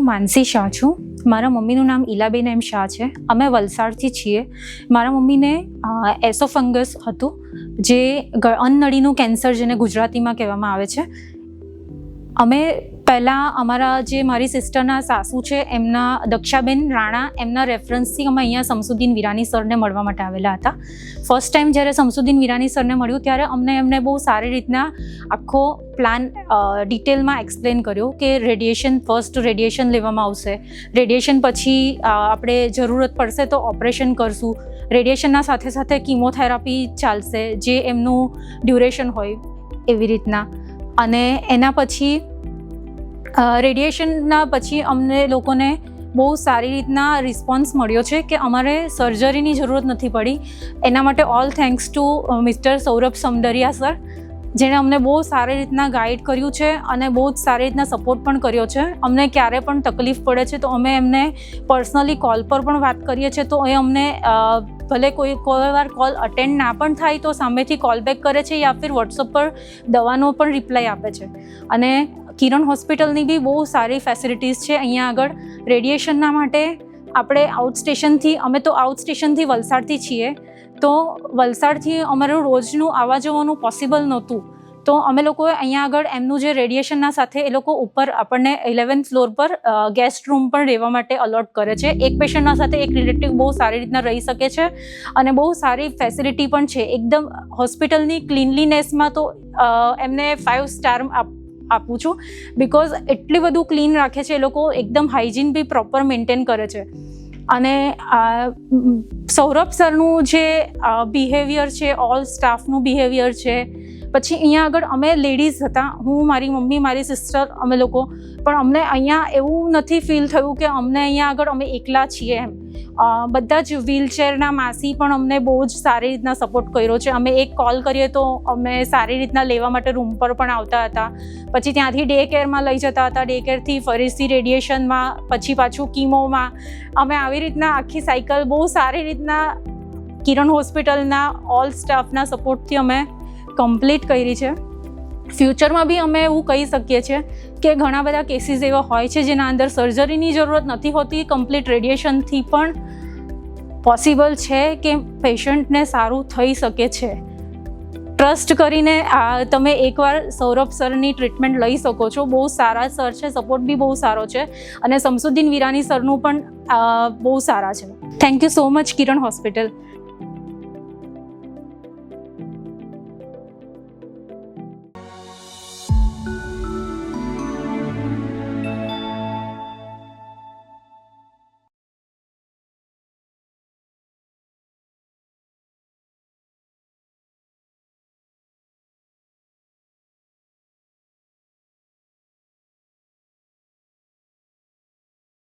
માનસી શાહ છું. મારા મમ્મીનું નામ ઈલાબેન એમ શાહ છે. અમે વલસાડથી છીએ. મારા મમ્મીને એસોફંગસ હતું, જે અન્નનળીનું કેન્સર, જેને ગુજરાતીમાં કહેવામાં આવે છે. અમે પહેલાં અમારા જે મારી સિસ્ટરના સાસુ છે, એમના દક્ષાબેન રાણા, એમના રેફરન્સથી અમે અહીંયા શમસુદ્દીન વિરાની સરને મળવા માટે આવેલા હતા. ફર્સ્ટ ટાઈમ જ્યારે શમસુદ્દીન વિરાની સરને મળ્યું ત્યારે એમને બહુ સારી રીતના આખો પ્લાન ડિટેલમાં એક્સપ્લેન કર્યો કે ફર્સ્ટ રેડિયેશન લેવામાં આવશે, રેડિયેશન પછી આપણે જરૂરત પડશે તો ઓપરેશન કરશું, રેડિયેશનના સાથે સાથે કીમોથેરાપી ચાલશે, જે એમનું ડ્યુરેશન હોય એવી રીતના. અને એના પછી રેડિયેશનના પછી અમને લોકોને બહુ સારી રીતના રિસ્પોન્સ મળ્યો છે કે અમારે સર્જરીની જરૂરત નથી પડી. એના માટે all thanks to mister Saurabh Samdariya sir, જેણે અમને બહુ સારી રીતના ગાઈડ કર્યું છે અને બહુ જ સારી રીતના સપોર્ટ પણ કર્યો છે. અમને ક્યારે પણ તકલીફ પડે છે તો અમે એમને પર્સનલી કોલ પર પણ વાત કરીએ છીએ, તો એ અમને ભલે કોઈ વાર કોલ અટેન્ડ ના પણ થાય તો સામેથી કોલ બેક કરે છે, યા ફિર વોટ્સઅપ પર દવાનો પણ રિપ્લાય આપે છે. અને કિરણ હોસ્પિટલની બી બહુ સારી ફેસિલિટીઝ છે અહીંયા આગળ. રેડિયેશનના માટે આપણે અમે તો આઉટ સ્ટેશનથી વલસાડથી છીએ, તો વલસાડથી અમારું રોજનું આવવા જવાનું પોસિબલ નહોતું. તો અમે લોકોએ અહીંયા આગળ એમનું જે રેડિયેશનના સાથે એ લોકો ઉપર આપણને 11th ફ્લોર પર ગેસ્ટ રૂમ પણ રહેવા માટે અલોટ કરે છે. એક પેશન્ટના સાથે એક રિલેટિવ બહુ સારી રીતના રહી શકે છે અને બહુ સારી ફેસિલિટી પણ છે. એકદમ હોસ્પિટલની ક્લીનલીનેસમાં તો એમને 5 સ્ટાર આપું છું, બિકોઝ એટલી બધું ક્લીન રાખે છે એ લોકો, એકદમ હાઇજીન બી પ્રોપર મેન્ટેન કરે છે. અને સૌરભ સરનું જે બિહેવિયર છે, ઓલ સ્ટાફનું બિહેવિયર છે. પછી અહીંયા આગળ અમે લેડીઝ હતા, હું, મારી મમ્મી, મારી સિસ્ટર, અમે લોકો, પણ અમને અહીંયા એવું નથી ફીલ થયું કે અમને અહીંયા આગળ અમે એકલા છીએ એમ. બધા જ વ્હીલચેરના માસી પણ અમને બહુ જ સારી રીતના સપોર્ટ કર્યો છે. અમે એક કોલ કરીએ તો અમે સારી રીતના લેવા માટે રૂમ પર પણ આવતા હતા. પછી ત્યાંથી ડે કેરમાં લઈ જતા હતા, ડે કેરથી ફરીથી રેડિયેશનમાં, પછી પાછું કીમોમાં. અમે આવી રીતના આખી સાયકલ બહુ સારી રીતના કિરણ હોસ્પિટલના ઓલ સ્ટાફના સપોર્ટથી અમે કમ્પ્લીટ કરી છે. ફ્યુચરમાં બી અમે એવું કહી શકીએ છીએ કે ઘણા બધા કેસીસ એવા હોય છે જેના અંદર સર્જરીની જરૂરત નથી હોતી, કમ્પ્લીટ રેડિયેશનથી પણ પોસિબલ છે કે પેશન્ટને સારું થઈ શકે છે. ટ્રસ્ટ કરીને તમે એકવાર સૌરભ સરની ટ્રીટમેન્ટ લઈ શકો છો. બહુ સારા સર છે, સપોર્ટ બી બહુ સારો છે, અને શમસુદ્દીન વિરાની સરનું પણ બહુ સારા છે. Thank you so much Kiran hospital.